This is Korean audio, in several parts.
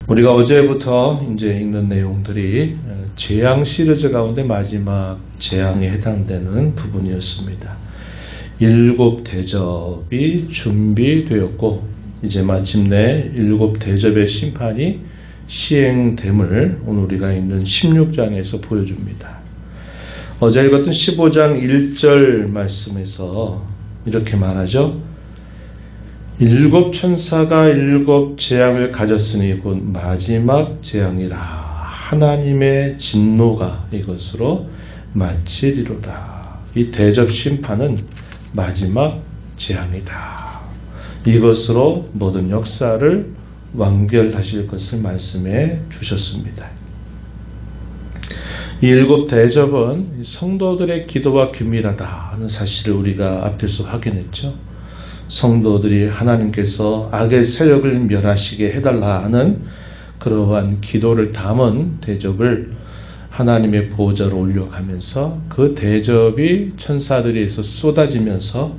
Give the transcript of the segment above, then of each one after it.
우리가 어제부터 이제 읽는 내용들이 재앙 시리즈 가운데 마지막 재앙에 해당되는 부분이었습니다. 7 대접이 준비되었고 이제 마침내 7 대접의 심판이 시행됨을 오늘 우리가 읽는 16장에서 보여줍니다. 어제 읽었던 15장 1절 말씀에서 이렇게 말하죠. 7 천사가 7 재앙을 가졌으니 곧 마지막 재앙이라. 하나님의 진노가 이것으로 마치리로다. 이 대접 심판은 마지막 재앙이다. 이것으로 모든 역사를 완결하실 것을 말씀해 주셨습니다. 이 7 대접은 성도들의 기도와 긴밀하다 하는 사실을 우리가 앞에서 확인했죠. 성도들이 하나님께서 악의 세력을 멸하시게 해달라 하는 그러한 기도를 담은 대접을 하나님의 보호자로 올려가면서 그 대접이 천사들에서 쏟아지면서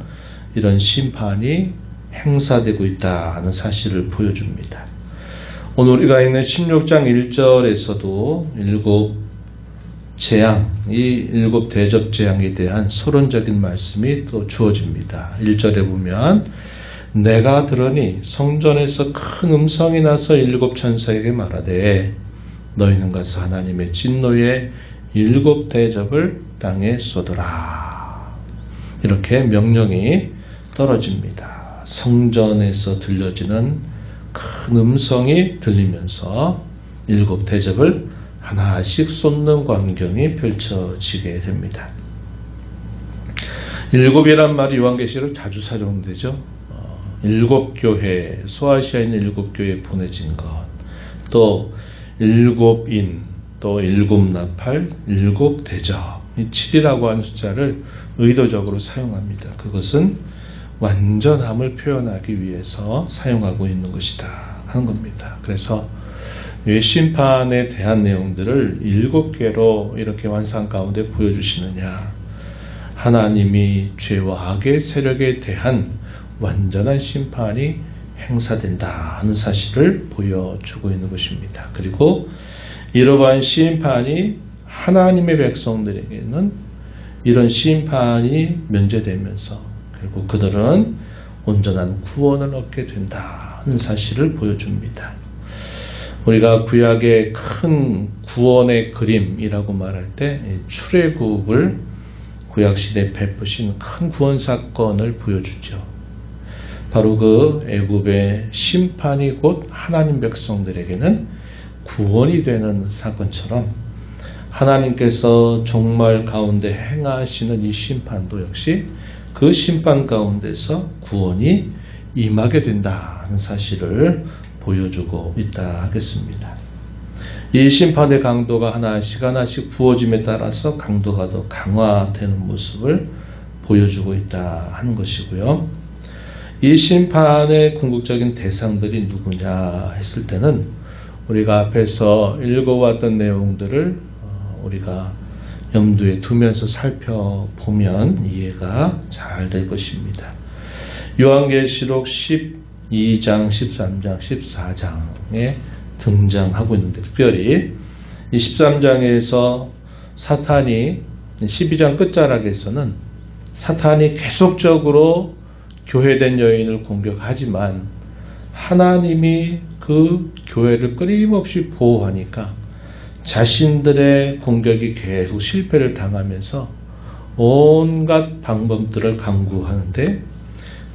이런 심판이 행사되고 있다는 사실을 보여줍니다. 오늘 우리가 있는 16장 1절에서도 7 재앙, 이 7 대접 재앙에 대한 서론적인 말씀이 또 주어집니다. 1절에 보면 내가 들으니 성전에서 큰 음성이 나서 7 천사에게 말하되 너희는 가서 하나님의 진노의 7 대접을 땅에 쏟으라. 이렇게 명령이 떨어집니다. 성전에서 들려지는 큰 음성이 들리면서 7 대접을 하나씩 쏟는 광경이 펼쳐지게 됩니다. 7이란 말이 요한계시록 자주 사용되죠. 7 교회, 소아시아에 있는 7 교회에 보내진 것, 또 7인, 또 7 나팔, 7 대접, 이 7이라고 하는 숫자를 의도적으로 사용합니다. 그것은 완전함을 표현하기 위해서 사용하고 있는 것이다 하는 겁니다. 그래서 왜 심판에 대한 내용들을 7개로 이렇게 완성 가운데 보여주시느냐. 하나님이 죄와 악의 세력에 대한 완전한 심판이 행사된다 하는 사실을 보여주고 있는 것입니다. 그리고 이러한 심판이 하나님의 백성들에게는 이런 심판이 면제되면서 결국 그들은 온전한 구원을 얻게 된다 하는 사실을 보여줍니다. 우리가 구약의 큰 구원의 그림이라고 말할 때 출애굽을 구약시대에 베푸신 큰 구원 사건을 보여주죠. 바로 그 애굽의 심판이 곧 하나님 백성들에게는 구원이 되는 사건처럼 하나님께서 종말 가운데 행하시는 이 심판도 역시 그 심판 가운데서 구원이 임하게 된다는 사실을 보여주고 있다 하겠습니다. 이 심판의 강도가 하나씩 부어짐에 따라서 강도가 더 강화되는 모습을 보여주고 있다 하는 것이고요. 이 심판의 궁극적인 대상들이 누구냐 했을 때는 우리가 앞에서 읽어왔던 내용들을 우리가 염두에 두면서 살펴보면 이해가 잘 될 것입니다. 요한계시록 12장, 13장, 14장에 등장하고 있는데 특별히 이 13장에서 사탄이 12장 끝자락에서는 사탄이 계속적으로 교회된 여인을 공격하지만 하나님이 그 교회를 끊임없이 보호하니까 자신들의 공격이 계속 실패를 당하면서 온갖 방법들을 강구하는데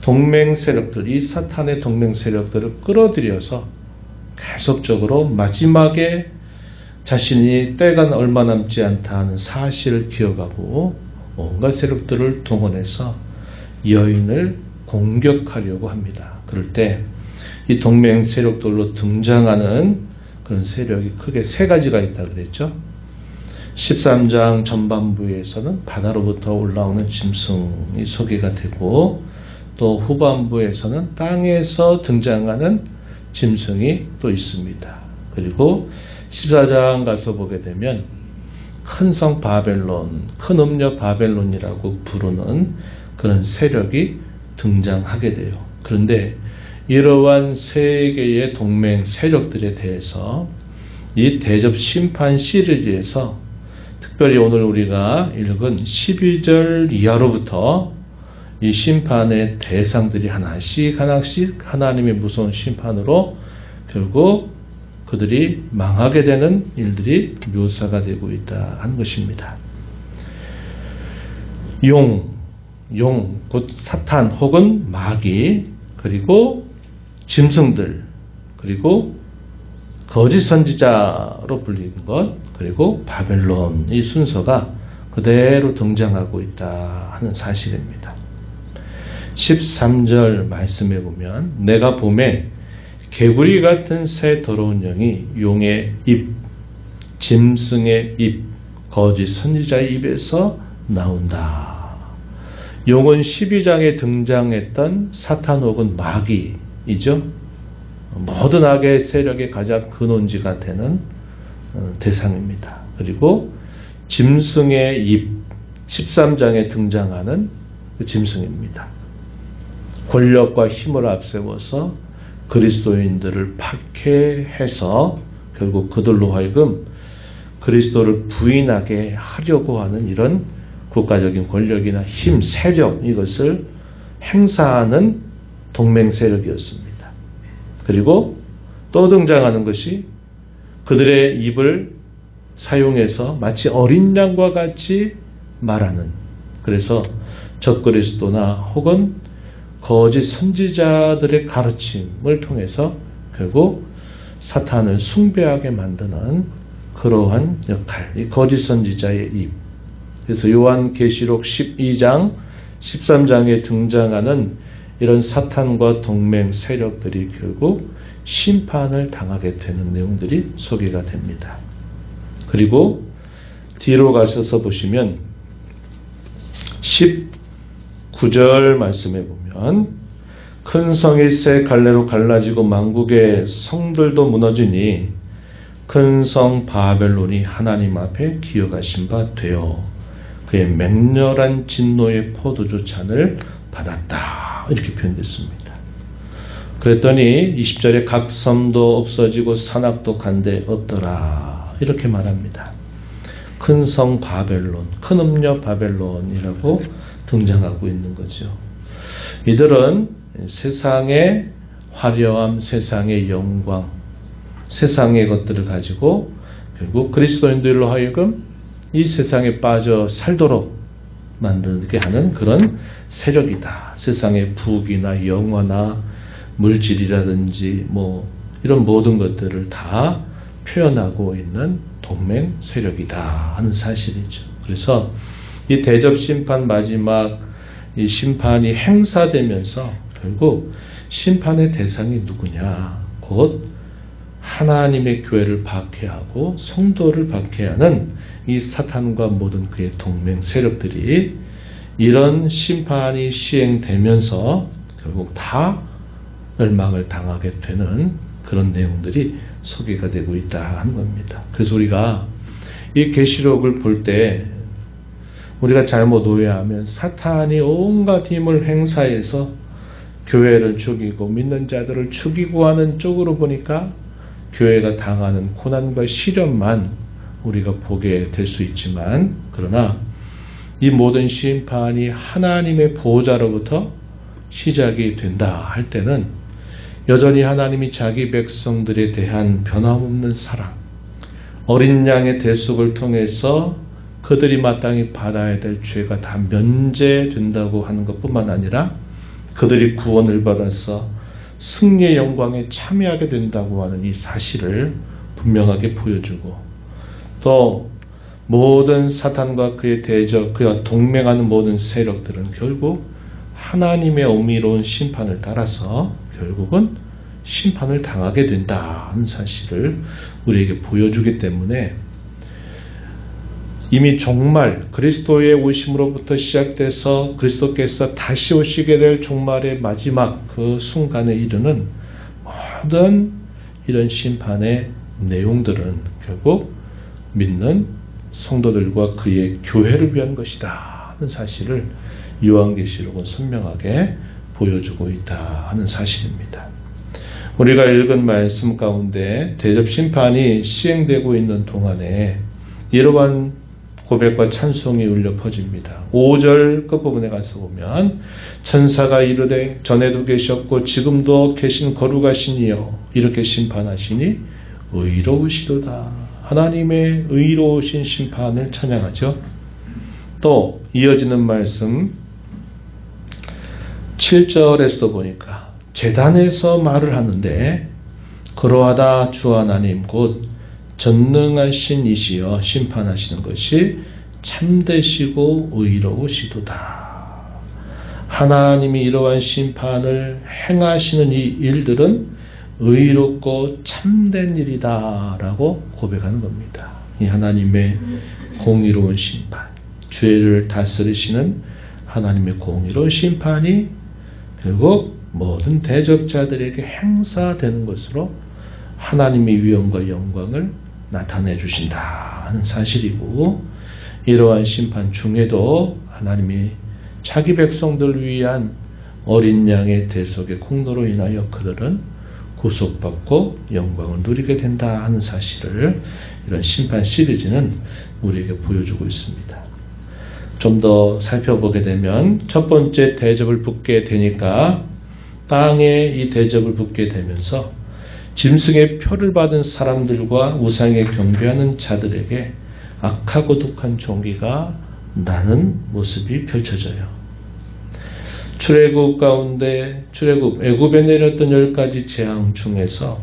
동맹 세력들, 이 사탄의 동맹 세력들을 끌어들여서 계속적으로 마지막에 자신이 때가 얼마 남지 않다 하는 사실을 기억하고 온갖 세력들을 동원해서 여인을 공격하려고 합니다. 그럴 때 이 동맹 세력들로 등장하는 그런 세력이 크게 3가지가 있다고 그랬죠. 13장 전반부에서는 바다로부터 올라오는 짐승이 소개가 되고 또 후반부에서는 땅에서 등장하는 짐승이 또 있습니다. 그리고 14장 가서 보게 되면 큰 성 바벨론, 큰 음녀 바벨론이라고 부르는 그런 세력이 등장하게 돼요. 그런데 이러한 세 개의 동맹 세력들에 대해서 이 대접 심판 시리즈에서 특별히 오늘 우리가 읽은 12절 이하로부터 이 심판의 대상들이 하나씩 하나님의 무서운 심판으로 결국 그들이 망하게 되는 일들이 묘사가 되고 있다 하는 것입니다. 곧 사탄 혹은 마귀, 그리고 짐승들, 그리고 거짓 선지자로 불리는 것, 그리고 바벨론, 이 순서가 그대로 등장하고 있다 하는 사실입니다. 13절 말씀해 보면 내가 봄에 개구리 같은 새 더러운 영이 용의 입, 짐승의 입, 거짓 선지자의 입에서 나온다. 용은 12장에 등장했던 사탄 혹은 마귀이죠. 모든 악의 세력의 가장 근원지가 되는 대상입니다. 그리고 짐승의 입, 13장에 등장하는 그 짐승입니다. 권력과 힘을 앞세워서 그리스도인들을 박해해서 결국 그들로 하여금 그리스도를 부인하게 하려고 하는 이런 국가적인 권력이나 힘, 세력, 이것을 행사하는 동맹 세력이었습니다. 그리고 또 등장하는 것이 그들의 입을 사용해서 마치 어린 양과 같이 말하는, 그래서 적그리스도나 혹은 거짓 선지자들의 가르침을 통해서 결국 사탄을 숭배하게 만드는 그러한 역할, 이 거짓 선지자의 입. 그래서 요한계시록 12장, 13장에 등장하는 이런 사탄과 동맹 세력들이 결국 심판을 당하게 되는 내용들이 소개가 됩니다. 그리고 뒤로 가셔서 보시면 19절 말씀해 보면 큰 성이 새 갈래로 갈라지고 만국의 성들도 무너지니 큰 성 바벨론이 하나님 앞에 기어가신 바 되어 그의 맹렬한 진노의 포도주 잔을 받았다. 이렇게 표현됐습니다. 그랬더니 20절에 각 섬도 없어지고 산악도 간데 없더라. 이렇게 말합니다. 큰 성 바벨론, 큰 음녀 바벨론이라고 등장하고 있는 거죠. 이들은 세상의 화려함, 세상의 영광, 세상의 것들을 가지고 결국 그리스도인들로 하여금 이 세상에 빠져 살도록 만들게 하는 그런 세력이다. 세상의 부귀나 영화나 물질이라든지 뭐 이런 모든 것들을 다 표현하고 있는 동맹 세력이다 하는 사실이죠. 그래서 이 대접 심판 마지막 이 심판이 행사되면서 결국 심판의 대상이 누구냐? 곧 하나님의 교회를 박해하고 성도를 박해하는 이 사탄과 모든 그의 동맹 세력들이 이런 심판이 시행되면서 결국 다 멸망을 당하게 되는 그런 내용들이 소개가 되고 있다 하는 겁니다. 그래서 우리가 이 계시록을 볼 때 우리가 잘못 오해하면 사탄이 온갖 힘을 행사해서 교회를 죽이고 믿는 자들을 죽이고 하는 쪽으로 보니까 교회가 당하는 고난과 시련만 우리가 보게 될 수 있지만, 그러나 이 모든 심판이 하나님의 보호자로부터 시작이 된다 할 때는 여전히 하나님이 자기 백성들에 대한 변함없는 사랑, 어린 양의 대속을 통해서 그들이 마땅히 받아야 될 죄가 다 면제된다고 하는 것뿐만 아니라 그들이 구원을 받아서 승리의 영광에 참여하게 된다고 하는 이 사실을 분명하게 보여주고, 또 모든 사탄과 그의 대적, 그와 동맹하는 모든 세력들은 결국 하나님의 엄밀로운 심판을 따라서 결국은 심판을 당하게 된다는 사실을 우리에게 보여주기 때문에 이미 정말 그리스도의 오심으로부터 시작돼서 그리스도께서 다시 오시게 될 종말의 마지막 그 순간에 이르는 모든 이런 심판의 내용들은 결국 믿는 성도들과 그의 교회를 위한 것이다 하는 사실을 요한계시록은 선명하게 보여주고 있다 하는 사실입니다. 우리가 읽은 말씀 가운데 대접 심판이 시행되고 있는 동안에 이러한 고백과 찬송이 울려 퍼집니다. 5절 끝부분에 가서 보면 천사가 이르되 전에도 계셨고 지금도 계신 거룩하신 이여 이렇게 심판하시니 의로우시도다. 하나님의 의로우신 심판을 찬양하죠. 또 이어지는 말씀 7절에서도 보니까 제단에서 말을 하는데 그러하다 주 하나님 곧 전능하신 이시여 심판하시는 것이 참되시고 의로우시도다. 하나님이 이러한 심판을 행하시는 이 일들은 의롭고 참된 일이다 라고 고백하는 겁니다. 이 하나님의 공의로운 심판, 죄를 다스리시는 하나님의 공의로운 심판이 결국 모든 대적자들에게 행사되는 것으로 하나님의 위엄과 영광을 나타내 주신다 하는 사실이고, 이러한 심판 중에도 하나님이 자기 백성들을 위한 어린 양의 대속의 공로로 인하여 그들은 구속받고 영광을 누리게 된다 하는 사실을 이런 심판 시리즈는 우리에게 보여주고 있습니다. 좀 더 살펴보게 되면 첫 번째 대접을 붙게 되니까 땅에 이 대접을 붙게 되면서 짐승의 표를 받은 사람들과 우상에 경배하는 자들에게 악하고 독한 종기가 나는 모습이 펼쳐져요. 출애굽 가운데 애굽에 내렸던 10가지 재앙 중에서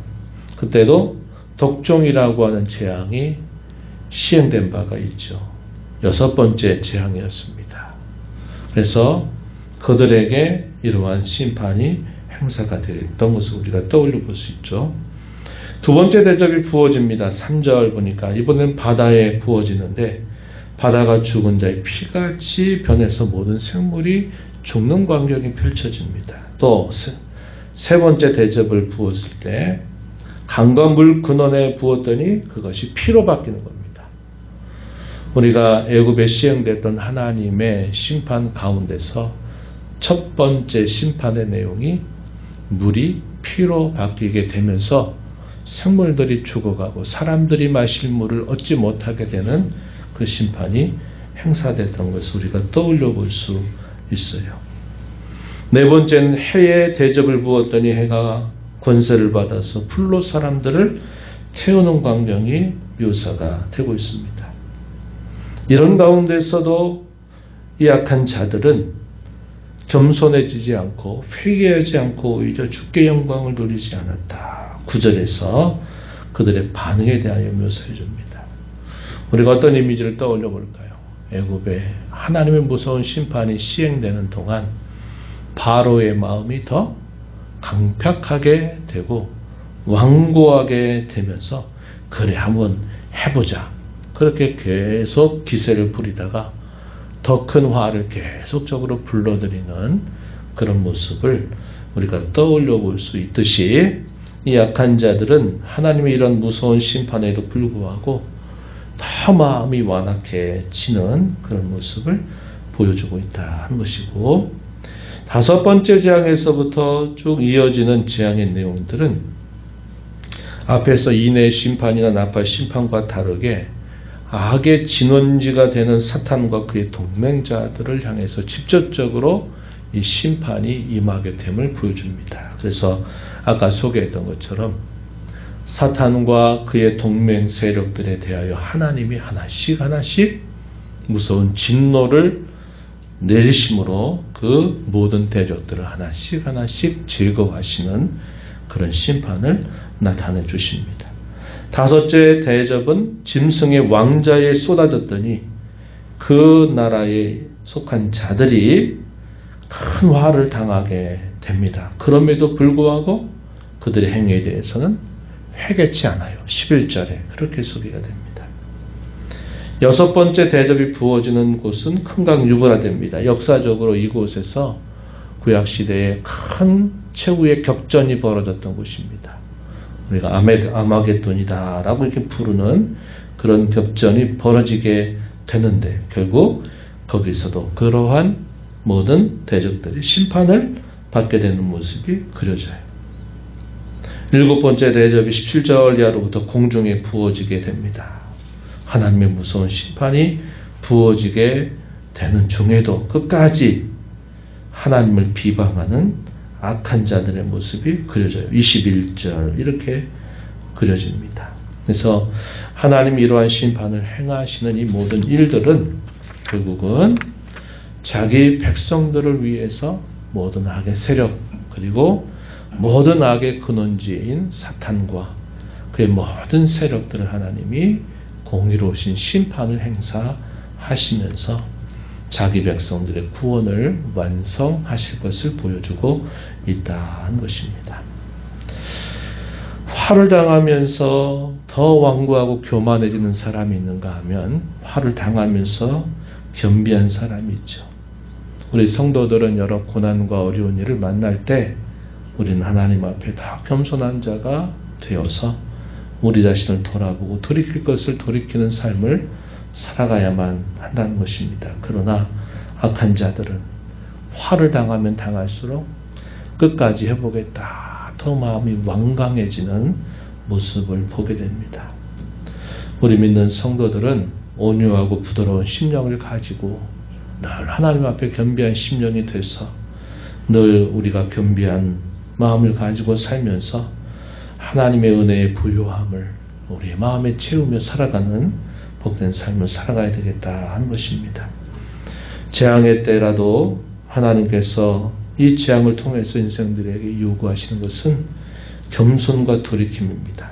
그때도 독종이라고 하는 재앙이 시행된 바가 있죠. 6번째 재앙이었습니다. 그래서 그들에게 이러한 심판이 행사가 되었던 것을 우리가 떠올려 볼 수 있죠. 두 번째 대접이 부어집니다. 3절 보니까 이번엔 바다에 부어지는데 바다가 죽은 자의 피같이 변해서 모든 생물이 죽는 광경이 펼쳐집니다. 또 세 번째 대접을 부었을 때 강과 물 근원에 부었더니 그것이 피로 바뀌는 겁니다. 우리가 애굽에 시행됐던 하나님의 심판 가운데서 첫 번째 심판의 내용이 물이 피로 바뀌게 되면서 생물들이 죽어가고 사람들이 마실 물을 얻지 못하게 되는 그 심판이 행사됐던 것을 우리가 떠올려 볼 수 있어요. 네 번째는 해에 대접을 부었더니 해가 권세를 받아서 불로 사람들을 태우는 광경이 묘사가 되고 있습니다. 이런 가운데서도 이 악한 자들은 겸손해지지 않고 회개하지 않고 오히려 주께 영광을 누리지 않았다. 9절에서 그들의 반응에 대하여 묘사해 줍니다. 우리가 어떤 이미지를 떠올려 볼까요? 애굽에 하나님의 무서운 심판이 시행되는 동안 바로의 마음이 더 강팍하게 되고 완고하게 되면서 그래 한번 해보자. 그렇게 계속 기세를 부리다가 더 큰 화를 계속적으로 불러들이는 그런 모습을 우리가 떠올려 볼 수 있듯이 이 약한 자들은 하나님의 이런 무서운 심판에도 불구하고 더 마음이 완악해지는 그런 모습을 보여주고 있다 하는 것이고, 다섯 번째 재앙에서부터 쭉 이어지는 재앙의 내용들은 앞에서 인의 심판이나 나팔 심판과 다르게 악의 진원지가 되는 사탄과 그의 동맹자들을 향해서 직접적으로 이 심판이 임하게 됨을 보여줍니다. 그래서 아까 소개했던 것처럼 사탄과 그의 동맹 세력들에 대하여 하나님이 하나씩 무서운 진노를 내리심으로 그 모든 대적들을 하나씩 제거하시는 그런 심판을 나타내 주십니다. 다섯째 대접은 짐승의 왕자에 쏟아졌더니 그 나라에 속한 자들이 큰 화를 당하게 됩니다. 그럼에도 불구하고 그들의 행위에 대해서는 회개치 않아요. 11절에 그렇게 소개가 됩니다. 여섯 번째 대접이 부어지는 곳은 큰 강 유브라데입니다. 역사적으로 이곳에서 구약시대에 큰 최후의 격전이 벌어졌던 곳입니다. 우리가 아마겟돈이다 라고 이렇게 부르는 그런 격전이 벌어지게 되는데 결국 거기서도 그러한 모든 대적들이 심판을 받게 되는 모습이 그려져요. 7번째 대접이 17절 이하로부터 공중에 부어지게 됩니다. 하나님의 무서운 심판이 부어지게 되는 중에도 끝까지 하나님을 비방하는 악한 자들의 모습이 그려져요. 21절 이렇게 그려집니다. 그래서 하나님이 이러한 심판을 행하시는 이 모든 일들은 결국은 자기 백성들을 위해서 모든 악의 세력 그리고 모든 악의 근원지인 사탄과 그의 모든 세력들을 하나님이 공의로우신 심판을 행사하시면서 자기 백성들의 구원을 완성하실 것을 보여주고 있다는 것입니다. 화를 당하면서 더 완고하고 교만해지는 사람이 있는가 하면 화를 당하면서 겸비한 사람이 있죠. 우리 성도들은 여러 고난과 어려운 일을 만날 때 우리는 하나님 앞에 다 겸손한 자가 되어서 우리 자신을 돌아보고 돌이킬 것을 돌이키는 삶을 살아가야만 한다는 것입니다. 그러나 악한 자들은 화를 당하면 당할수록 끝까지 해보겠다. 더 마음이 완강해지는 모습을 보게 됩니다. 우리 믿는 성도들은 온유하고 부드러운 심령을 가지고 늘 하나님 앞에 겸비한 심령이 돼서 늘 우리가 겸비한 마음을 가지고 살면서 하나님의 은혜의 부요함을 우리의 마음에 채우며 살아가는 복된 삶을 살아가야 되겠다 하는 것입니다. 재앙의 때라도 하나님께서 이 재앙을 통해서 인생들에게 요구하시는 것은 겸손과 돌이킴입니다.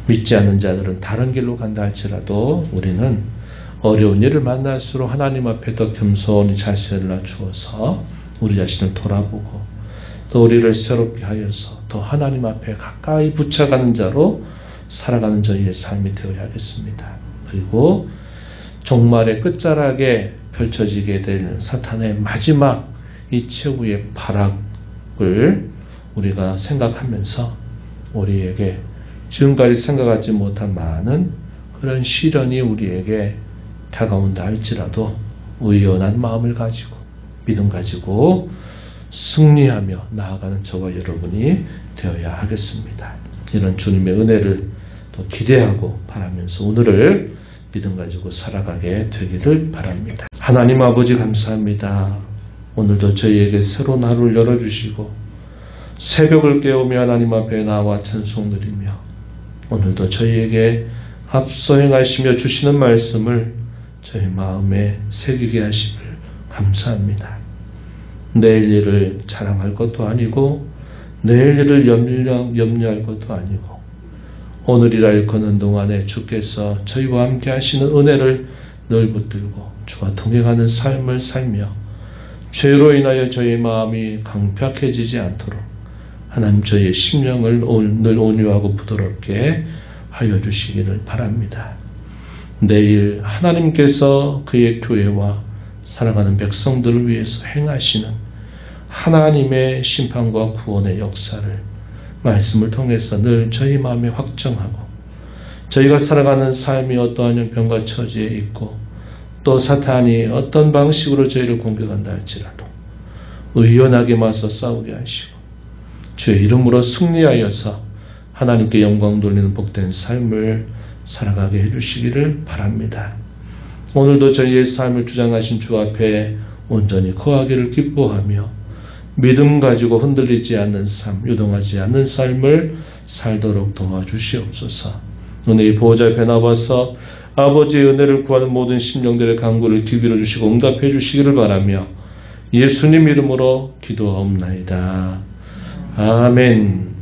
믿지 않는 자들은 다른 길로 간다 할지라도 우리는 어려운 일을 만날수록 하나님 앞에 더 겸손히 자신을 낮추어서 우리 자신을 돌아보고 또 우리를 새롭게 하여서 더 하나님 앞에 가까이 붙여가는 자로 살아가는 저희의 삶이 되어야 하겠습니다. 그리고 종말의 끝자락에 펼쳐지게 될 사탄의 마지막 이 최후의 발악을 우리가 생각하면서 우리에게 지금까지 생각하지 못한 많은 그런 시련이 우리에게 다가온다 할지라도 의연한 마음을 가지고 믿음 가지고 승리하며 나아가는 저와 여러분이 되어야 하겠습니다. 이런 주님의 은혜를 또 기대하고 바라면서 오늘을 믿음 가지고 살아가게 되기를 바랍니다. 하나님 아버지 감사합니다. 오늘도 저희에게 새로운 하루를 열어주시고 새벽을 깨우며 하나님 앞에 나와 찬송 드리며 오늘도 저희에게 앞서 행하시며 주시는 말씀을 저희 마음에 새기게 하시길 감사합니다. 내일 일을 자랑할 것도 아니고 내일 일을 염려할 것도 아니고 오늘이라 일컫는 동안에 주께서 저희와 함께 하시는 은혜를 늘 붙들고 주와 동행하는 삶을 살며 죄로 인하여 저희 마음이 강팍해지지 않도록 하나님 저희의 심령을 늘 온유하고 부드럽게 하여 주시기를 바랍니다. 내일 하나님께서 그의 교회와 살아가는 백성들을 위해서 행하시는 하나님의 심판과 구원의 역사를 말씀을 통해서 늘 저희 마음에 확정하고 저희가 살아가는 삶이 어떠한 형편과 처지에 있고 또 사탄이 어떤 방식으로 저희를 공격한다 할지라도 의연하게 맞서 싸우게 하시고 주의 이름으로 승리하여서 하나님께 영광 돌리는 복된 삶을 살아가게 해주시기를 바랍니다. 오늘도 저희의 삶을 주장하신 주 앞에 온전히 거하기를 기뻐하며 믿음 가지고 흔들리지 않는 삶, 요동하지 않는 삶을 살도록 도와주시옵소서. 은혜의 보호자 앞에 나와서 아버지의 은혜를 구하는 모든 심령들의 간구를 기울여 주시고 응답해 주시기를 바라며 예수님 이름으로 기도하옵나이다. 아멘.